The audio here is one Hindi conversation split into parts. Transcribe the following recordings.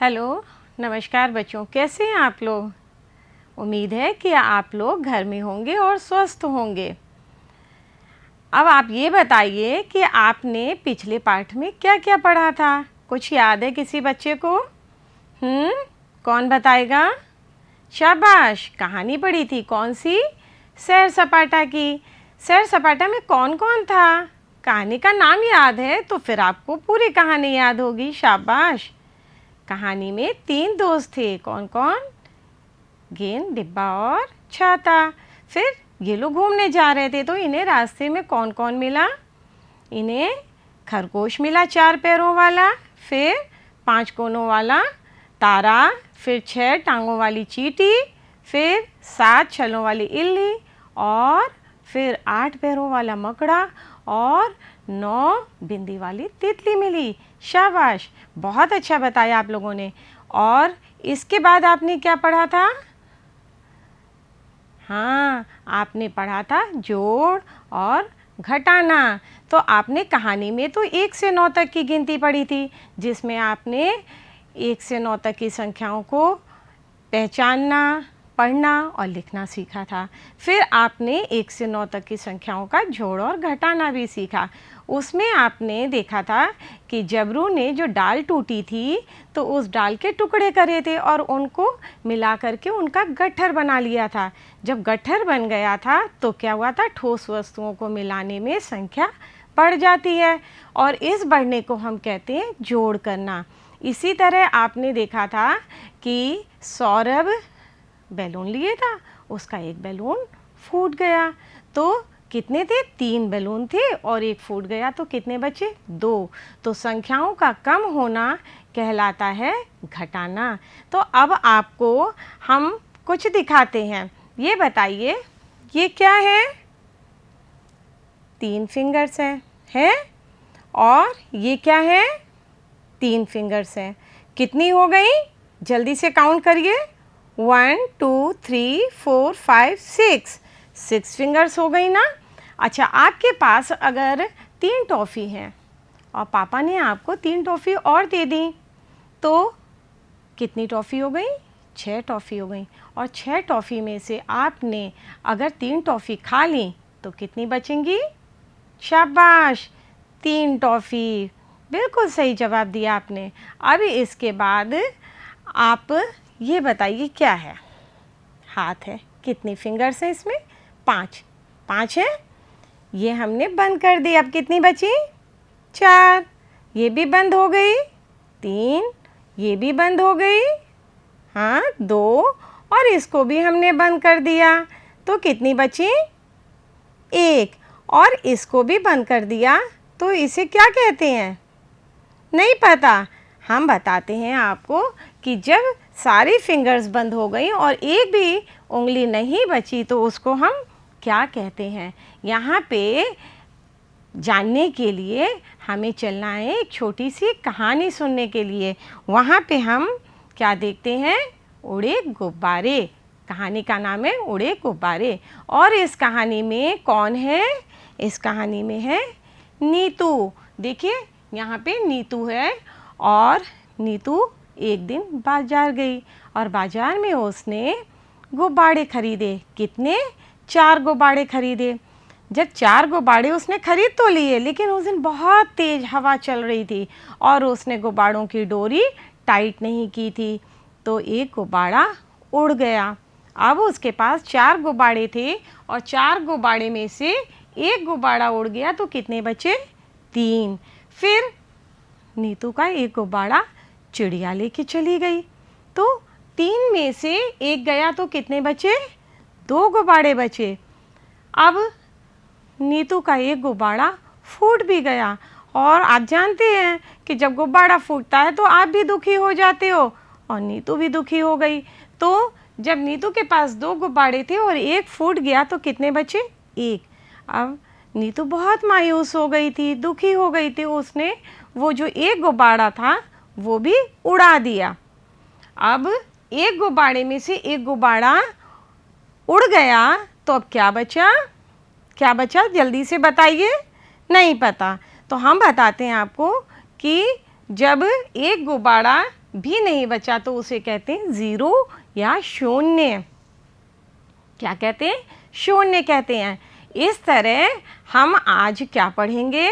हेलो, नमस्कार बच्चों, कैसे हैं आप लोग। उम्मीद है कि आप लोग घर में होंगे और स्वस्थ होंगे। अब आप ये बताइए कि आपने पिछले पाठ में क्या क्या पढ़ा था। कुछ याद है किसी बच्चे को? कौन बताएगा? शाबाश, कहानी पढ़ी थी। कौन सी? सैर सपाटा की। सैर सपाटा में कौन कौन था? कहानी का नाम याद है तो फिर आपको पूरी कहानी याद होगी। शाबाश। कहानी में 3 दोस्त थे। कौन कौन? गेंद, डिब्बा और छाता। फिर ये लोग घूमने जा रहे थे तो इन्हें रास्ते में कौन कौन मिला? इन्हें खरगोश मिला 4 पैरों वाला, फिर 5 कोनों वाला तारा, फिर 6 टांगों वाली चींटी, फिर 7 छलों वाली इल्ली और फिर 8 पैरों वाला मकड़ा और 9 बिंदी वाली तितली मिली। शाबाश, बहुत अच्छा बताया आप लोगों ने। और इसके बाद आपने क्या पढ़ा था? हाँ, आपने पढ़ा था जोड़ और घटाना। तो आपने कहानी में तो 1 से 9 तक की गिनती पढ़ी थी, जिसमें आपने 1 से 9 तक की संख्याओं को पहचानना, पढ़ना और लिखना सीखा था। फिर आपने 1 से 9 तक की संख्याओं का जोड़ और घटाना भी सीखा। उसमें आपने देखा था कि जबरू ने जो डाल टूटी थी तो उस डाल के टुकड़े करे थे और उनको मिला करके उनका गट्ठर बना लिया था। जब गट्ठर बन गया था तो क्या हुआ था? ठोस वस्तुओं को मिलाने में संख्या बढ़ जाती है और इस बढ़ने को हम कहते हैं जोड़ करना। इसी तरह आपने देखा था कि सौरभ बैलून लिए था, उसका एक बैलून फूट गया। तो कितने थे? 3 बैलून थे और एक फूट गया तो कितने बचे? 2। तो संख्याओं का कम होना कहलाता है घटाना। तो अब आपको हम कुछ दिखाते हैं। ये बताइए, ये क्या है? 3 फिंगर्स हैं और ये क्या है? 3 फिंगर्स हैं। कितनी हो गई? जल्दी से काउंट करिए। 1 2 3 4 5 6 फिंगर्स हो गई ना। अच्छा, आपके पास अगर 3 टॉफ़ी हैं और पापा ने आपको 3 टॉफ़ी और दे दी तो कितनी टॉफ़ी हो गई? 6 टॉफ़ी हो गई। और 6 टॉफ़ी में से आपने अगर 3 टॉफ़ी खा ली तो कितनी बचेंगी? शाबाश, 3 टॉफ़ी। बिल्कुल सही जवाब दिया आपने। अब इसके बाद आप ये बताइए क्या है? हाथ है। कितनी फिंगर्स हैं इसमें? 5 है। ये हमने बंद कर दी। अब कितनी बची? 4। ये भी बंद हो गई। 3। ये भी बंद हो गई। हाँ, 2 और इसको भी हमने बंद कर दिया तो कितनी बची? 1 और इसको भी बंद कर दिया तो इसे क्या कहते हैं? नहीं पता। हम बताते हैं आपको कि जब सारी फिंगर्स बंद हो गई और एक भी उंगली नहीं बची तो उसको हम क्या कहते हैं? यहाँ पे जानने के लिए हमें चलना है एक छोटी सी कहानी सुनने के लिए। वहाँ पे हम क्या देखते हैं? उड़े गुब्बारे। कहानी का नाम है उड़े गुब्बारे। और इस कहानी में कौन है? इस कहानी में है नीतू। देखिए, यहाँ पे नीतू है और नीतू एक दिन बाजार गई और बाजार में उसने गुब्बारे खरीदे। कितने? 4 गुब्बारे खरीदे। जब 4 गुब्बारे उसने खरीद तो लिए, लेकिन उस दिन बहुत तेज हवा चल रही थी और उसने गुब्बारों की डोरी टाइट नहीं की थी तो एक गुब्बारा उड़ गया। अब उसके पास 4 गुब्बारे थे और 4 गुब्बारे में से एक गुब्बारा उड़ गया तो कितने बचे? 3। फिर नीतू का एक गुब्बारा चिड़िया लेके चली गई तो 3 में से एक गया तो कितने बचे? 2 गुब्बारे बचे। अब नीतू का एक गुब्बारा फूट भी गया और आप जानते हैं कि जब गुब्बारा फूटता है तो आप भी दुखी हो जाते हो और नीतू भी दुखी हो गई। तो जब नीतू के पास 2 गुब्बारे थे और एक फूट गया तो कितने बचे? 1। अब नीतू बहुत मायूस हो गई थी, दुखी हो गई थी। उसने वो जो एक गुब्बारा था वो भी उड़ा दिया। अब एक गुब्बारे में से एक गुब्बारा उड़ गया तो अब क्या बचा? क्या बचा? जल्दी से बताइए। नहीं पता। तो हम बताते हैं आपको कि जब एक गुब्बारा भी नहीं बचा तो उसे कहते हैं ज़ीरो या शून्य। क्या कहते हैं? शून्य कहते हैं। इस तरह हम आज क्या पढ़ेंगे?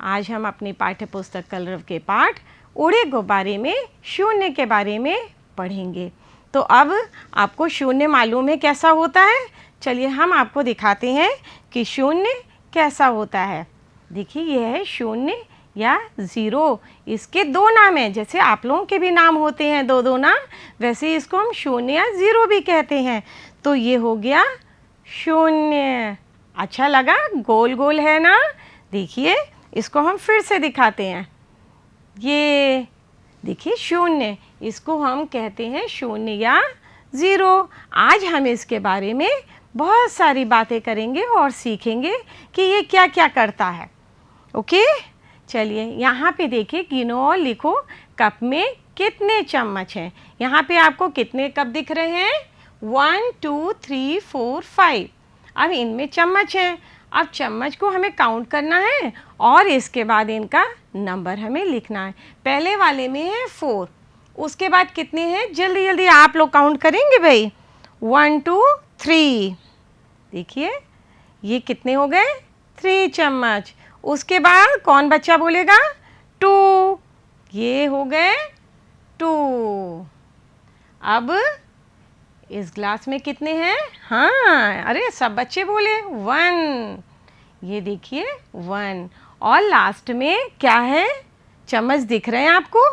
आज हम अपनी पाठ्य पुस्तक कलरव के पाठ उड़े गुब्बारे में शून्य के बारे में पढ़ेंगे। तो अब आपको शून्य मालूम है कैसा होता है? चलिए हम आपको दिखाते हैं कि शून्य कैसा होता है। देखिए यह है शून्य या ज़ीरो। इसके दो नाम हैं, जैसे आप लोगों के भी नाम होते हैं दो दो नाम, वैसे इसको हम शून्य या ज़ीरो भी कहते हैं। तो ये हो गया शून्य। अच्छा लगा? गोल गोल है ना? देखिए इसको हम फिर से दिखाते हैं। ये देखिए शून्य, इसको हम कहते हैं शून्य या ज़ीरो। आज हम इसके बारे में बहुत सारी बातें करेंगे और सीखेंगे कि ये क्या क्या करता है। ओके, चलिए यहाँ पे देखिए, गिनो और लिखो कप में कितने चम्मच हैं। यहाँ पे आपको कितने कप दिख रहे हैं? 1 2 3 4 5। अब इनमें चम्मच हैं। अब चम्मच को हमें काउंट करना है और इसके बाद इनका नंबर हमें लिखना है। पहले वाले में है 4, उसके बाद कितने हैं? जल्दी जल्दी आप लोग काउंट करेंगे भाई। 1 2 3। देखिए ये कितने हो गए? 3 चम्मच। उसके बाद कौन बच्चा बोलेगा? 2। ये हो गए 2। अब इस ग्लास में कितने हैं? हाँ, अरे सब बच्चे बोले 1। ये देखिए 1। और लास्ट में क्या है? चम्मच दिख रहे हैं आपको?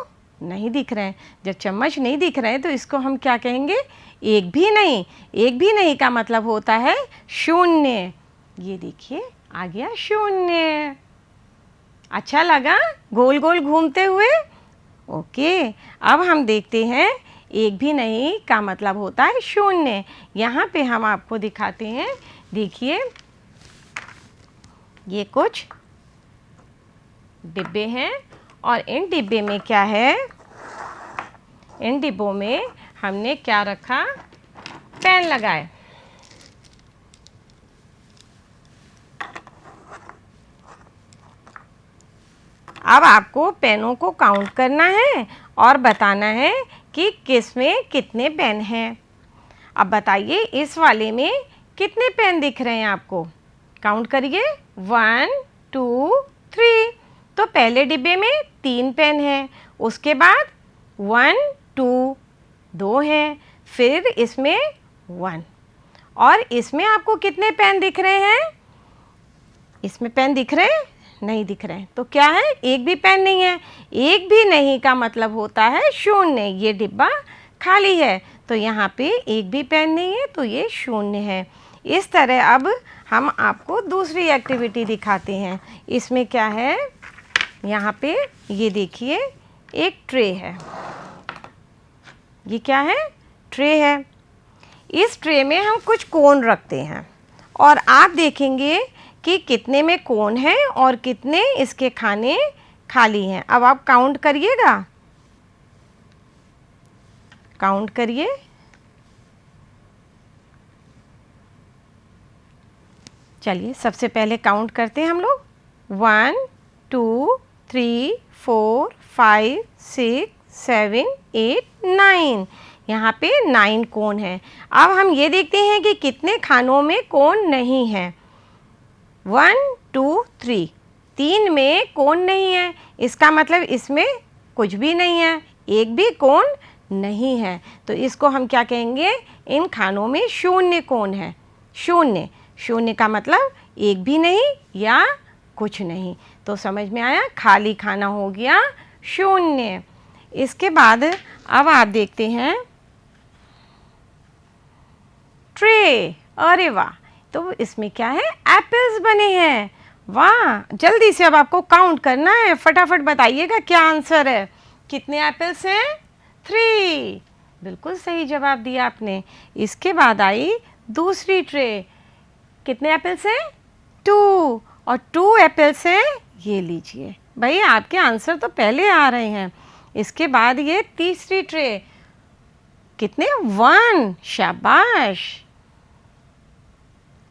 नहीं दिख रहे हैं। जब चम्मच नहीं दिख रहे हैं तो इसको हम क्या कहेंगे? एक भी नहीं। एक भी नहीं का मतलब होता है शून्य। ये देखिए आ गया शून्य। अच्छा लगा गोल गोल घूमते हुए? ओके, अब हम देखते हैं एक भी नहीं का मतलब होता है शून्य। यहाँ पे हम आपको दिखाते हैं। देखिए ये कुछ डिब्बे हैं और इन डिब्बे में क्या है? इन डिब्बों में हमने क्या रखा? पेन लगाए। अब आपको पेनों को काउंट करना है और बताना है कि किस में कितने पेन हैं। अब बताइए इस वाले में कितने पेन दिख रहे हैं आपको? काउंट करिए। 1 2 3। तो पहले डिब्बे में 3 पेन हैं, उसके बाद 1 2 2 हैं, फिर इसमें 1। और इसमें आपको कितने पेन दिख रहे हैं? इसमें पेन दिख रहे हैं? नहीं दिख रहे हैं। तो क्या है? एक भी पेन नहीं है। एक भी नहीं का मतलब होता है शून्य। ये डिब्बा खाली है तो यहाँ पे एक भी पेन नहीं है, तो ये शून्य है। इस तरह अब हम आपको दूसरी एक्टिविटी दिखाते हैं। इसमें क्या है? यहाँ पे ये देखिए एक ट्रे है। ये क्या है? ट्रे है। इस ट्रे में हम कुछ कोन रखते हैं और आप देखेंगे कि कितने में कोन है और कितने इसके खाने खाली हैं। अब आप काउंट करिएगा। काउंट करिए। चलिए सबसे पहले काउंट करते हैं हम लोग। 1 2 3 4 5 6 7 8 9। यहाँ पे 9 कोन है। अब हम ये देखते हैं कि कितने खानों में कोन नहीं है। 1 2 3। 3 में कोन नहीं है, इसका मतलब इसमें कुछ भी नहीं है, एक भी कोन नहीं है। तो इसको हम क्या कहेंगे? इन खानों में शून्य कोन है। शून्य। शून्य का मतलब एक भी नहीं या कुछ नहीं। तो समझ में आया? खाली खाना हो गया शून्य। इसके बाद अब आप देखते हैं ट्रे। अरे वाह, तो इसमें क्या है? एप्पल्स बने हैं। वाह, जल्दी से अब आपको काउंट करना है। फटाफट बताइएगा क्या आंसर है। कितने एप्पल्स हैं? 3। बिल्कुल सही जवाब दिया आपने। इसके बाद आई दूसरी ट्रे। कितने एप्पल्स हैं? 2। और 2 एप्पल्स हैं। ये लीजिए भाई, आपके आंसर तो पहले आ रहे हैं। इसके बाद ये तीसरी ट्रे। कितने? 1। शाबाश।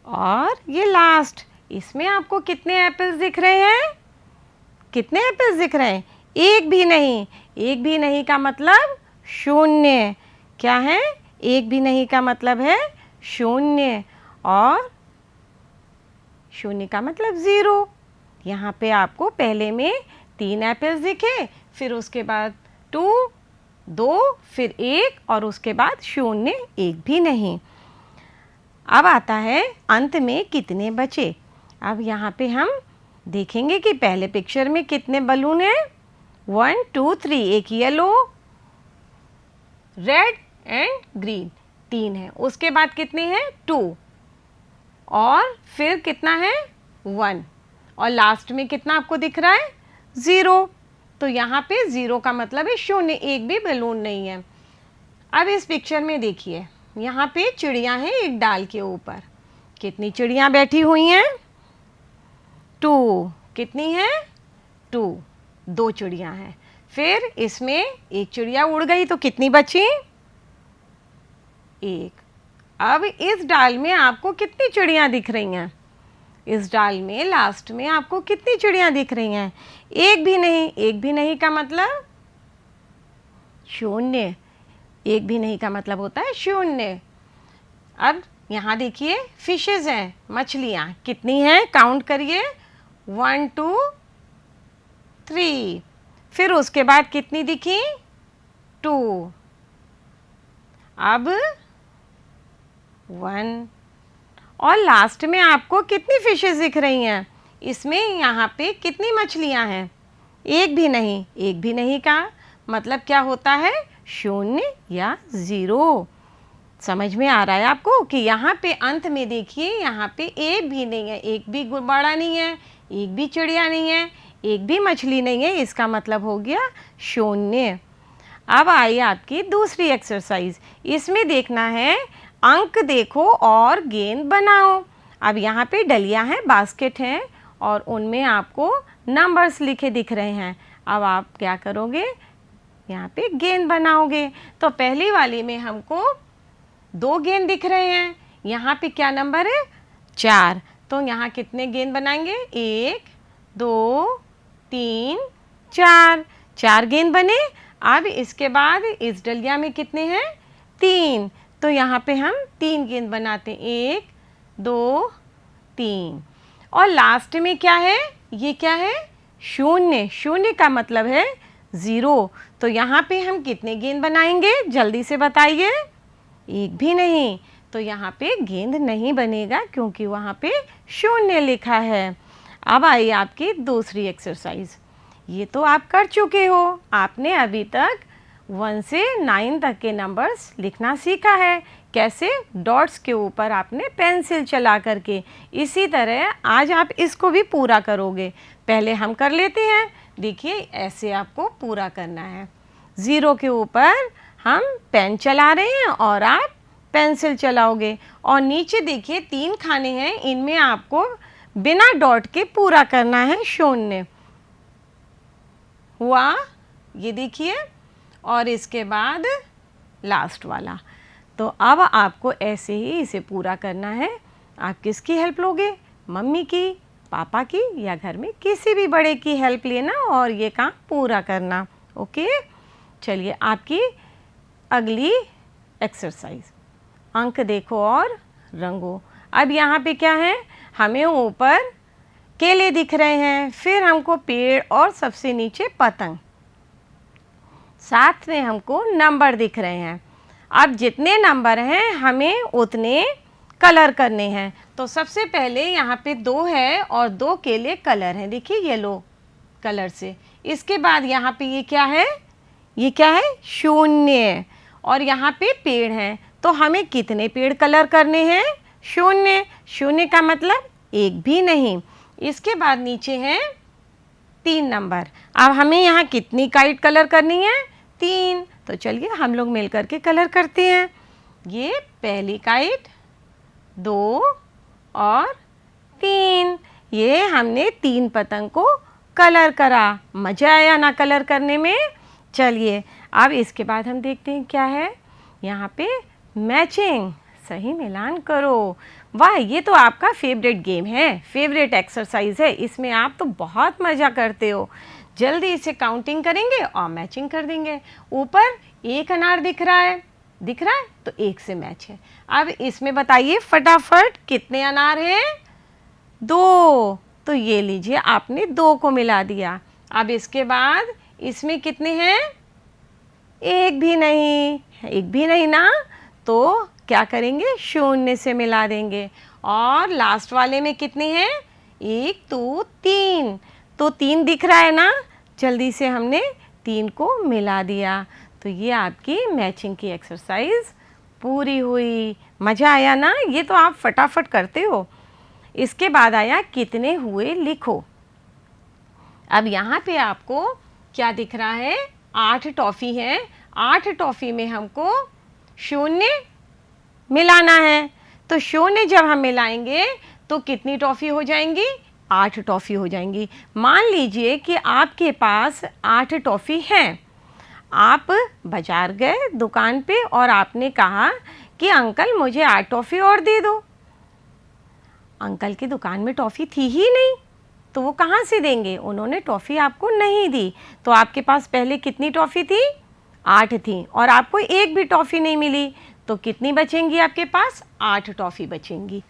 और ये लास्ट, इसमें आपको कितने एप्पल्स दिख रहे हैं? कितने एप्पल्स दिख रहे हैं? एक भी नहीं। एक भी नहीं का मतलब शून्य। क्या है? एक भी नहीं का मतलब है शून्य, और शून्य का मतलब 0। यहाँ पे आपको पहले में 3 एप्पल्स दिखे, फिर उसके बाद 2, 2, फिर 1 और उसके बाद शून्य, एक भी नहीं। अब आता है अंत में कितने बचे। अब यहाँ पे हम देखेंगे कि पहले पिक्चर में कितने बलून हैं। 1, 2, 3, एक येलो, रेड एंड ग्रीन, 3 है। उसके बाद कितने हैं? 2, और फिर कितना है? 1, और लास्ट में कितना आपको दिख रहा है? 0। तो यहाँ पे 0 का मतलब है शून्य, एक भी बलून नहीं है। अब इस पिक्चर में देखिए, यहाँ पे चिड़िया हैं एक डाल के ऊपर। कितनी चिड़िया बैठी हुई हैं? 2। कितनी है? 2, 2 चिड़िया हैं। फिर इसमें एक चिड़िया उड़ गई तो कितनी बची? 1। अब इस डाल में आपको कितनी चिड़िया दिख रही हैं? इस डाल में लास्ट में आपको कितनी चिड़िया दिख रही हैं? एक भी नहीं। एक भी नहीं का मतलब शून्य। एक भी नहीं का मतलब होता है शून्य। अब यहाँ देखिए फिशेज हैं, मछलियाँ। कितनी हैं? काउंट करिए। 1, 2, 3। फिर उसके बाद कितनी दिखी? 2। अब 1, और लास्ट में आपको कितनी फिशेस दिख रही हैं? इसमें यहाँ पे कितनी मछलियाँ हैं? एक भी नहीं। एक भी नहीं का मतलब क्या होता है? शून्य या 0। समझ में आ रहा है आपको कि यहाँ पे अंत में देखिए, यहाँ पे एक भी नहीं है, एक भी गुब्बारा नहीं है, एक भी चिड़िया नहीं है, एक भी मछली नहीं है। इसका मतलब हो गया शून्य। अब आई आपकी दूसरी एक्सरसाइज। इसमें देखना है अंक देखो और गेंद बनाओ। अब यहाँ पे डलियाँ हैं, बास्केट हैं, और उनमें आपको नंबर्स लिखे दिख रहे हैं। अब आप क्या करोगे? यहाँ पे गेंद बनाओगे। तो पहली वाली में हमको 2 गेंद दिख रहे हैं। यहाँ पे क्या नंबर है? 4। तो यहाँ कितने गेंद बनाएंगे? 1, 2, 3, 4। 4 गेंद बने। अब इसके बाद इस डलिया में कितने हैं? 3। तो यहाँ पे हम 3 गेंद बनाते हैं। 1, 2, 3। और लास्ट में क्या है? ये क्या है? शून्य। शून्य का मतलब है 0। तो यहाँ पे हम कितने गेंद बनाएंगे? जल्दी से बताइए। एक भी नहीं। तो यहाँ पे गेंद नहीं बनेगा क्योंकि वहाँ पे शून्य लिखा है। अब आई आपकी दूसरी एक्सरसाइज। ये तो आप कर चुके हो। आपने अभी तक 1 से 9 तक के नंबर्स लिखना सीखा है। कैसे? डॉट्स के ऊपर आपने पेंसिल चला करके। इसी तरह आज आप इसको भी पूरा करोगे। पहले हम कर लेते हैं। देखिए ऐसे आपको पूरा करना है। 0 के ऊपर हम पेन चला रहे हैं और आप पेंसिल चलाओगे। और नीचे देखिए 3 खाने हैं, इनमें आपको बिना डॉट के पूरा करना है शून्य। हुआ? ये देखिए। और इसके बाद लास्ट वाला। तो अब आपको ऐसे ही इसे पूरा करना है। आप किसकी हेल्प लोगे? मम्मी की, पापा की, या घर में किसी भी बड़े की हेल्प लेना और ये काम पूरा करना। ओके, चलिए आपकी अगली एक्सरसाइज। अंक देखो और रंगो। अब यहाँ पे क्या है? हमें ऊपर केले दिख रहे हैं, फिर हमको पेड़ और सबसे नीचे पतंग, साथ में हमको नंबर दिख रहे हैं। अब जितने नंबर हैं हमें उतने कलर करने हैं। तो सबसे पहले यहाँ पे 2 है और 2 केले कलर हैं। देखिए येलो कलर से। इसके बाद यहाँ पे ये क्या है? ये क्या है? शून्य। और यहाँ पे पेड़ हैं। तो हमें कितने पेड़ कलर करने हैं? शून्य। शून्य का मतलब एक भी नहीं। इसके बाद नीचे हैं 3 नंबर। अब हमें यहाँ कितनी काइट कलर करनी है? 3। तो चलिए हम लोग मिल करके कलर करते हैं। ये पहली काइट, 2 और 3। ये हमने 3 पतंग को कलर करा। मज़ा आया ना कलर करने में? चलिए अब इसके बाद हम देखते हैं क्या है। यहाँ पे मैचिंग, सही मिलान करो। वाह, ये तो आपका फेवरेट गेम है, फेवरेट एक्सरसाइज है। इसमें आप तो बहुत मज़ा करते हो। जल्दी से काउंटिंग करेंगे और मैचिंग कर देंगे। ऊपर एक अनार दिख रहा है तो एक से मैच है। अब इसमें बताइए फटाफट कितने अनार हैं? 2। तो ये लीजिए, आपने 2 को मिला दिया। अब इसके बाद इसमें कितने हैं? एक भी नहीं ना, तो क्या करेंगे? 0 से मिला देंगे। और लास्ट वाले में कितने हैं? 1 2 3। तो 3 दिख रहा है ना, जल्दी से हमने 3 को मिला दिया। तो ये आपकी मैचिंग की एक्सरसाइज पूरी हुई। मज़ा आया ना? ये तो आप फटाफट करते हो। इसके बाद आया कितने हुए लिखो। अब यहाँ पे आपको क्या दिख रहा है? 8 टॉफ़ी है। 8 टॉफ़ी में हमको 0 मिलाना है। तो 0 जब हम मिलाएंगे तो कितनी टॉफ़ी हो जाएंगी? 8 टॉफ़ी हो जाएंगी। मान लीजिए कि आपके पास 8 टॉफ़ी हैं। आप बाज़ार गए दुकान पे और आपने कहा कि अंकल मुझे 8 टॉफ़ी और दे दो। अंकल की दुकान में टॉफ़ी थी ही नहीं, तो वो कहाँ से देंगे? उन्होंने टॉफ़ी आपको नहीं दी। तो आपके पास पहले कितनी टॉफ़ी थी? 8 थी, और आपको एक भी टॉफ़ी नहीं मिली। तो कितनी बचेंगी आपके पास? 8 टॉफ़ी बचेंगी।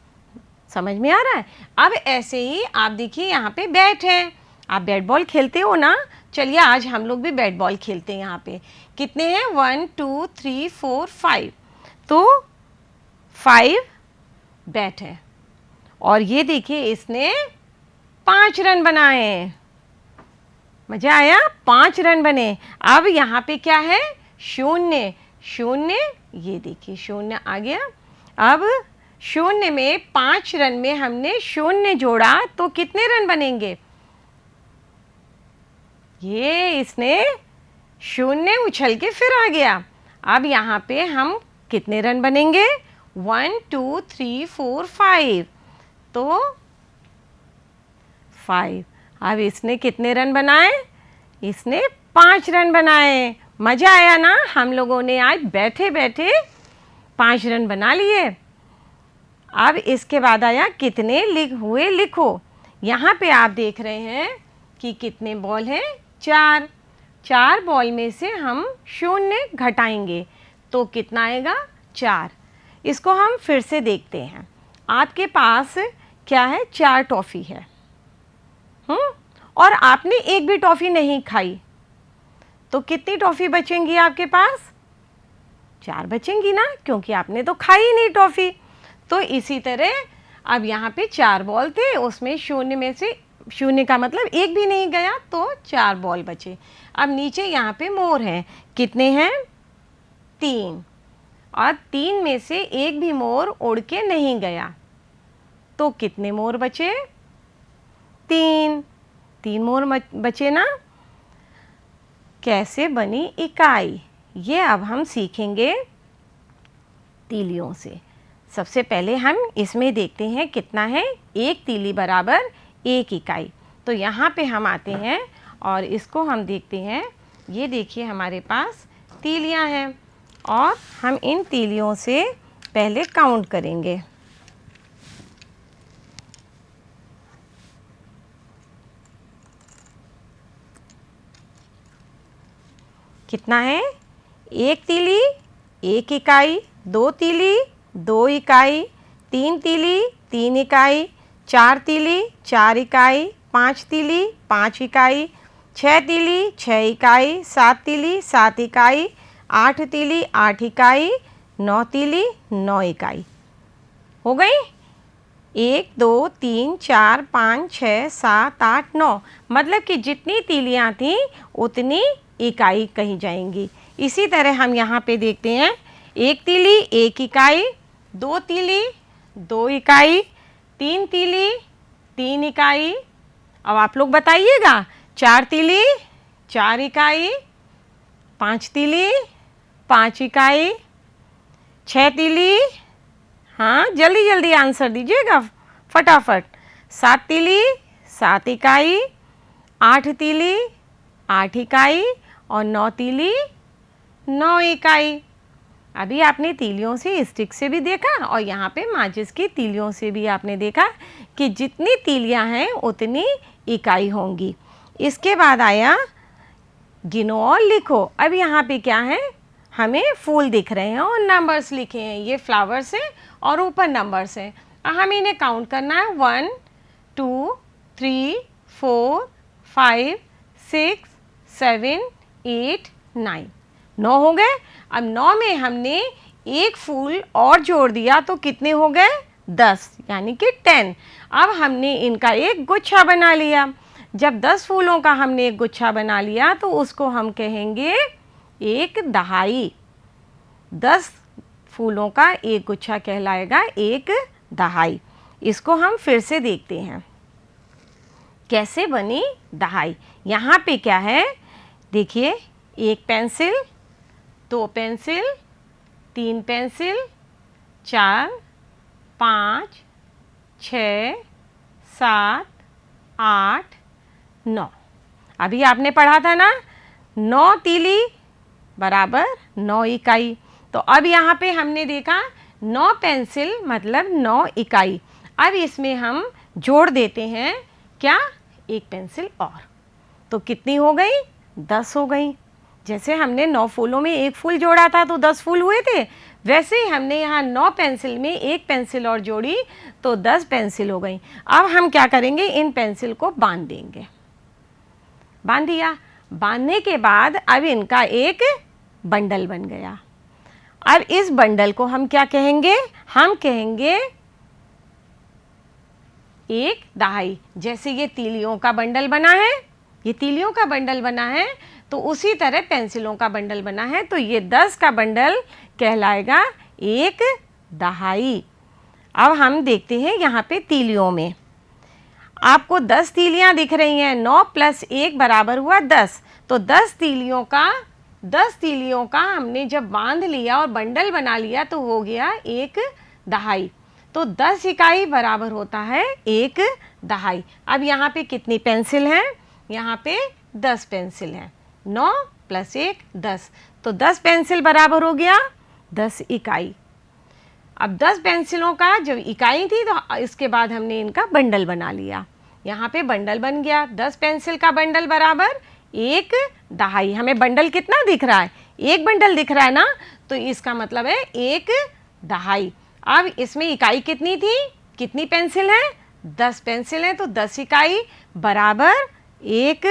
समझ में आ रहा है? अब ऐसे ही आप देखिए यहाँ पे बैट है। आप बैट बॉल खेलते हो ना? चलिए आज हम लोग भी बैट बॉल खेलते हैं। यहाँ पे कितने हैं? 1 2 3 4 5। तो 5 बैट है। और ये देखिए इसने 5 रन बनाए। मज़ा आया? 5 रन बने। अब यहाँ पे क्या है? 0। ये देखिए 0 आ गया। अब 0 में 5 रन में हमने 0 जोड़ा तो कितने रन बनेंगे? ये इसने 0 उछल के फिर आ गया। अब यहाँ पे हम कितने रन बनेंगे? 1 2 3 4 5। तो 5। अब इसने कितने रन बनाए? इसने 5 रन बनाए। मज़ा आया ना? हम लोगों ने आज बैठे बैठे 5 रन बना लिए। अब इसके बाद आया कितने हुए लिखो। यहाँ पे आप देख रहे हैं कि कितने बॉल हैं? 4। 4 बॉल में से हम 0 घटाएंगे तो कितना आएगा? 4। इसको हम फिर से देखते हैं। आपके पास क्या है? 4 टॉफ़ी है। और आपने एक भी टॉफ़ी नहीं खाई, तो कितनी टॉफ़ी बचेंगी आपके पास? 4 बचेंगी ना, क्योंकि आपने तो खाई नहीं टॉफ़ी। तो इसी तरह अब यहाँ पे 4 बॉल थे, उसमें 0 में से 0 का मतलब एक भी नहीं गया, तो 4 बॉल बचे। अब नीचे यहाँ पे मोर हैं। कितने हैं? 3। और 3 में से एक भी मोर उड़ के नहीं गया, तो कितने मोर बचे? 3। 3 मोर बचे ना। कैसे बनी इकाई, ये अब हम सीखेंगे तीलियों से। सबसे पहले हम इसमें देखते हैं कितना है। 1 तीली बराबर 1 इकाई। तो यहाँ पे हम आते हैं और इसको हम देखते हैं। ये देखिए हमारे पास तीलियाँ हैं और हम इन तीलियों से पहले काउंट करेंगे। कितना है? 1 तीली 1 इकाई, 2 तीली 2 इकाई, 3 तीली 3 इकाई, 4 तीली 4 इकाई, 5 तीली 5 इकाई, 6 तीली 6 इकाई, 7 तीली 7 इकाई, 8 तीली 8 इकाई, 9 तीली 9 इकाई। हो गई? 1 2 3 4 5 6 7 8 9, मतलब कि जितनी तीलियाँ थीं उतनी इकाई कही जाएंगी। इसी तरह हम यहाँ पे देखते हैं। 1 तीली 1 इकाई, 2 तीली 2 इकाई, 3 तीली 3 इकाई। अब आप लोग बताइएगा। 4 तीली 4 इकाई, 5 तीली 5 इकाई, 6 तीली, हाँ जल्दी जल्दी आंसर दीजिएगा फटाफट। 7 तीली 7 इकाई, 8 तीली 8 इकाई और 9 तीली 9 इकाई। अभी आपने तीलियों से स्टिक से भी देखा और यहाँ पे माचिस की तीलियों से भी आपने देखा कि जितनी तीलियाँ हैं उतनी इकाई होंगी। इसके बाद आया गिनो और लिखो। अब यहाँ पे क्या है, हमें फूल दिख रहे हैं और नंबर्स लिखे हैं, ये फ्लावर्स हैं और ऊपर नंबर्स हैं। हमें इन्हें काउंट करना है 1 2 3 4 5 6 7 8 9, 9 हो गए। अब 9 में हमने एक फूल और जोड़ दिया तो कितने हो गए, 10, यानी कि 10। अब हमने इनका एक गुच्छा बना लिया। जब 10 फूलों का हमने एक गुच्छा बना लिया तो उसको हम कहेंगे एक दहाई। 10 फूलों का एक गुच्छा कहलाएगा एक दहाई। इसको हम फिर से देखते हैं कैसे बनी दहाई। यहाँ पे क्या है, देखिए, एक पेंसिल, 2 पेंसिल, 3 पेंसिल, 4 5 6 7 8 9। अभी आपने पढ़ा था ना, 9 तीली बराबर 9 इकाई। तो अब यहाँ पे हमने देखा 9 पेंसिल मतलब 9 इकाई। अब इसमें हम जोड़ देते हैं क्या, एक पेंसिल और, तो कितनी हो गई, 10 हो गई। जैसे हमने 9 फूलों में एक फूल जोड़ा था तो 10 फूल हुए थे, वैसे ही हमने यहाँ 9 पेंसिल में एक पेंसिल और जोड़ी तो 10 पेंसिल हो गई। अब हम क्या करेंगे, इन पेंसिल को बांध देंगे। बांध दिया, बांधने के बाद अब इनका एक बंडल बन गया। अब इस बंडल को हम क्या कहेंगे, हम कहेंगे एक दहाई। जैसे ये तीलियों का बंडल बना है, ये तीलियों का बंडल बना है, तो उसी तरह पेंसिलों का बंडल बना है, तो ये 10 का बंडल कहलाएगा एक दहाई। अब हम देखते हैं यहाँ पे तीलियों में, आपको 10 तीलियाँ दिख रही हैं। 9 + 1 बराबर हुआ 10। तो 10 तीलियों का हमने जब बांध लिया और बंडल बना लिया तो हो गया एक दहाई। तो 10 इकाई बराबर होता है एक दहाई। अब यहाँ पे कितनी पेंसिल हैं, यहाँ पे 10 पेंसिल हैं। 9 + 1 10, तो 10 पेंसिल बराबर हो गया 10 इकाई। अब 10 पेंसिलों का जब इकाई थी तो इसके बाद हमने इनका बंडल बना लिया। यहाँ पे बंडल बन गया, 10 पेंसिल का बंडल बराबर एक दहाई। हमें बंडल कितना दिख रहा है, एक बंडल दिख रहा है ना, तो इसका मतलब है एक दहाई। अब इसमें इकाई कितनी थी, कितनी पेंसिल है, 10 पेंसिल हैं, तो 10 इकाई बराबर एक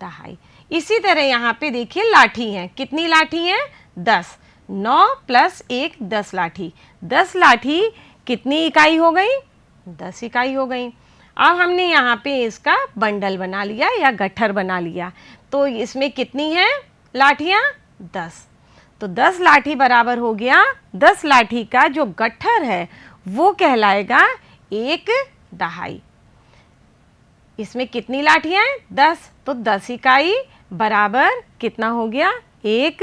दहाई। इसी तरह यहाँ पे देखिए लाठी हैं, कितनी लाठी हैं, 10। 9 + 1 10 लाठी, 10 लाठी कितनी इकाई हो गई, 10 इकाई हो गई। अब हमने यहाँ पे इसका बंडल बना लिया या गट्ठर बना लिया, तो इसमें कितनी है लाठियाँ, 10। तो 10 लाठी बराबर हो गया, 10 लाठी का जो गट्ठर है वो कहलाएगा एक दहाई। इसमें कितनी लाठियाँ हैं, 10, तो 10 इकाई बराबर कितना हो गया, एक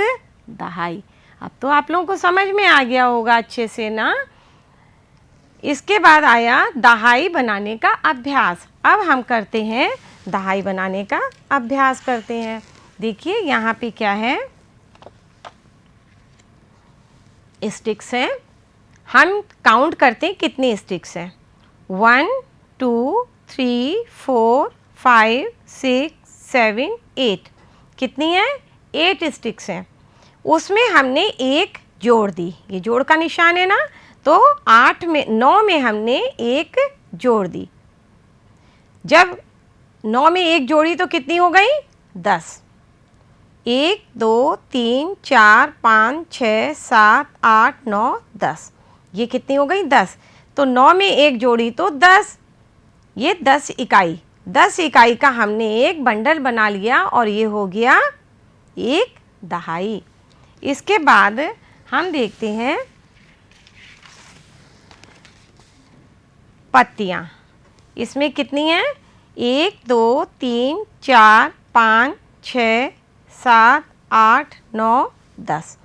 दहाई। अब तो आप लोगों को समझ में आ गया होगा अच्छे से ना। इसके बाद आया दहाई बनाने का अभ्यास। अब हम करते हैं दहाई बनाने का अभ्यास करते हैं। देखिए यहाँ पे क्या है, स्टिक्स हैं। हम काउंट करते हैं कितनी स्टिक्स हैं, 1 2 3 4 5 6 7 8। कितनी है, 8 स्टिक्स हैं। उसमें हमने एक जोड़ दी, ये जोड़ का निशान है ना, तो 9 में हमने एक जोड़ दी। जब 9 में एक जोड़ी तो कितनी हो गई, 10। 1 2 3 4 5 6 7 8 9 10, ये कितनी हो गई, 10। तो 9 में एक जोड़ी तो 10, ये 10 इकाई। 10 इकाई का हमने एक बंडल बना लिया और ये हो गया एक दहाई। इसके बाद हम देखते हैं पत्तियाँ। इसमें कितनी हैं, 1 2 3 4 5 6 7 8 9 10।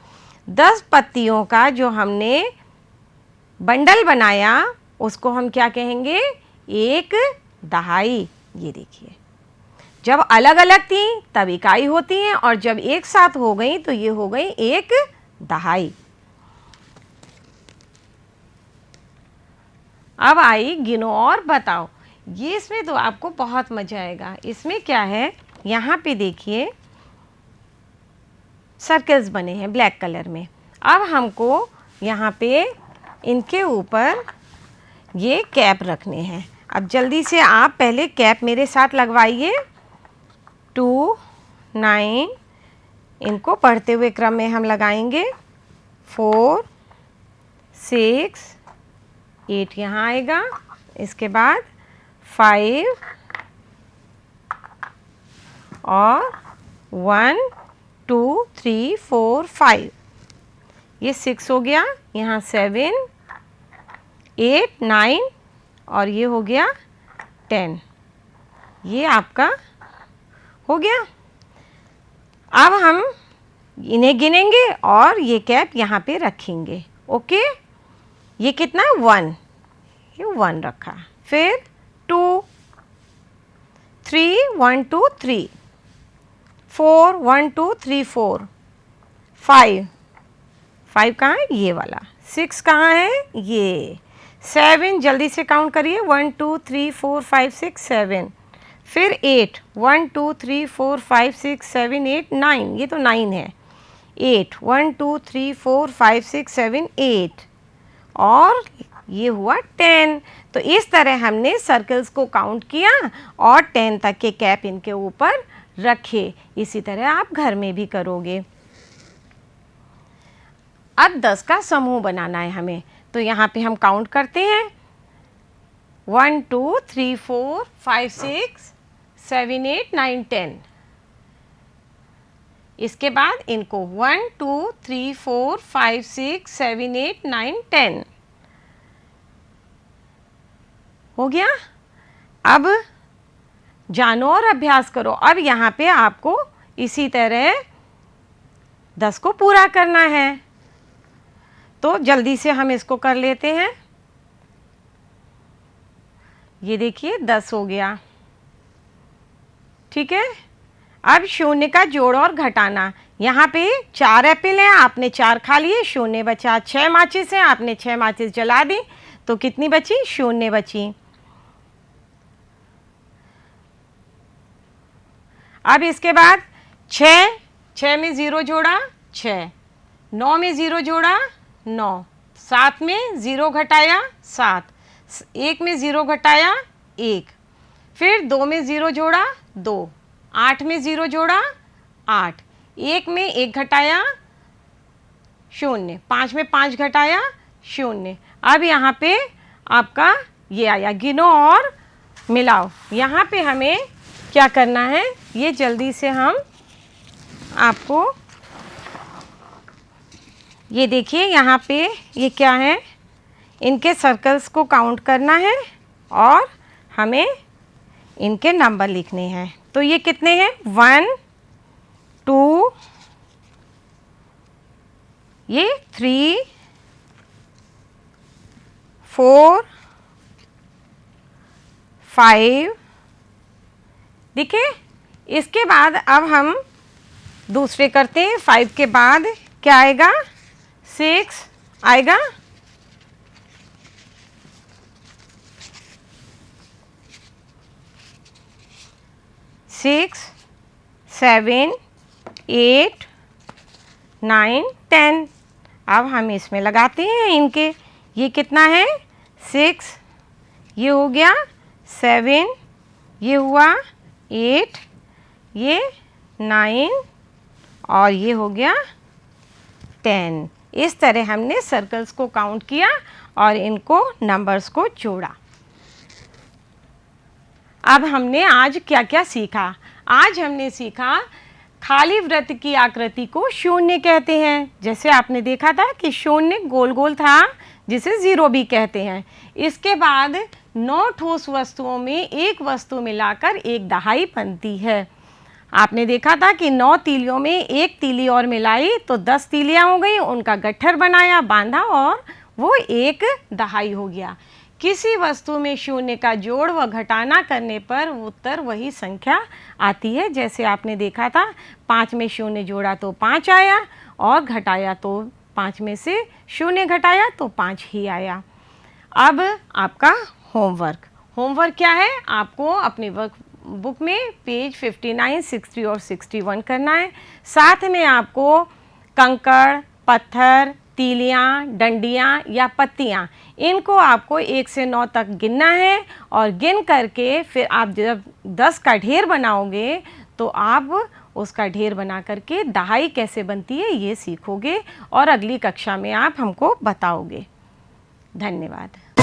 10 पत्तियों का जो हमने बंडल बनाया उसको हम क्या कहेंगे, एक दहाई। ये देखिए, जब अलग अलग थी तब इकाई होती हैं और जब एक साथ हो गई तो ये हो गई एक दहाई। अब आई गिनो और बताओ। ये इसमें तो आपको बहुत मजा आएगा। इसमें क्या है, यहाँ पे देखिए सर्कल्स बने हैं ब्लैक कलर में। अब हमको यहाँ पे इनके ऊपर ये कैप रखने हैं। अब जल्दी से आप पहले कैप मेरे साथ लगवाइए। 2, 9, इनको पढ़ते हुए क्रम में हम लगाएंगे। 4, 6, 8 यहाँ आएगा। इसके बाद 5 और 1, 2, 3, 4, 5, ये 6 हो गया। यहाँ 7, 8, 9 और ये हो गया 10। ये आपका हो गया। अब हम इन्हें गिनेंगे और ये कैप यहाँ पे रखेंगे। ओके, ये कितना है 1, ये 1 रखा। फिर 2, 3, 1, 2, 3, 4, 1, 2, 3, 4, 5, 5 कहाँ है ये वाला, 6 कहाँ है ये, 7 जल्दी से काउंट करिए 1, 2, 3, 4, 5, 6, 7। फिर 8, 1, 2, 3, 4, 5, 6, 7, 8, 9, ये तो 9 है। 8, 1, 2, 3, 4, 5, 6, 7, 8 और ये हुआ 10। तो इस तरह हमने सर्कल्स को काउंट किया और 10 तक के कैप इनके ऊपर रखे। इसी तरह आप घर में भी करोगे। अब 10 का समूह बनाना है हमें, तो यहाँ पे हम काउंट करते हैं 1, 2, 3, 4, 5, 6, 7, 8, 9, 10। इसके बाद इनको 1, 2, 3, 4, 5, 6, 7, 8, 9, 10 हो गया। अब जानो और अभ्यास करो। अब यहाँ पे आपको इसी तरह 10 को पूरा करना है, तो जल्दी से हम इसको कर लेते हैं। ये देखिए 10 हो गया, ठीक है। अब शून्य का जोड़ और घटाना। यहाँ पे 4 एप्पल हैं, आपने 4 खा लिए, शून्य बचा। 6 माचिस हैं, आपने 6 माचिस जला दी, तो कितनी बची, शून्य बची। अब इसके बाद 6 में 0 जोड़ा 6, 9 में 0 जोड़ा 9, 7 में 0 घटाया 7, 1 में 0 घटाया 1, फिर 2 में 0 जोड़ा 2, 8 में 0 जोड़ा 8, 1 में 1 घटाया 0, 5 में 5 घटाया 0। अब यहाँ पे आपका ये आया, गिनो और मिलाओ। यहाँ पे हमें क्या करना है, ये जल्दी से हम आपको ये देखिए यहाँ पे ये क्या है, इनके सर्कल्स को काउंट करना है और हमें इनके नंबर लिखने हैं। तो ये कितने हैं, 1, 2, ये 3, 4, 5, देखिए। इसके बाद अब हम दूसरे करते हैं। 5 के बाद क्या आएगा, 6 आएगा, 6, 7, 8, 9, 10। अब हम इसमें लगाते हैं इनके, ये कितना है 6, ये हो गया 7, ये हुआ 8, ये 9 और ये हो गया 10। इस तरह हमने सर्कल्स को काउंट किया और इनको नंबर्स को जोड़ा। अब हमने आज क्या क्या सीखा। आज हमने सीखा खाली वृत्त की आकृति को शून्य कहते हैं। जैसे आपने देखा था कि शून्य गोल गोल था, जिसे 0 भी कहते हैं। इसके बाद 9 ठोस वस्तुओं में एक वस्तु मिलाकर एक दहाई बनती है। आपने देखा था कि 9 तीलियों में एक तीली और मिलाई तो 10 तीलियां हो गई, उनका गट्ठर बनाया, बांधा और वो एक दहाई हो गया। किसी वस्तु में शून्य का जोड़ व घटाना करने पर उत्तर वही संख्या आती है। जैसे आपने देखा था 5 में शून्य जोड़ा तो 5 आया और घटाया तो 5 में से शून्य घटाया तो 5 ही आया। अब आपका होमवर्क क्या है, आपको अपने बुक में पेज 59, 60 और 61 करना है। साथ में आपको कंकड़, पत्थर, तीलियाँ, डंडियाँ या पत्तियाँ, इनको आपको 1 से 9 तक गिनना है और गिन करके फिर आप जब 10 का ढेर बनाओगे तो आप उसका ढेर बना करके दहाई कैसे बनती है ये सीखोगे और अगली कक्षा में आप हमको बताओगे। धन्यवाद।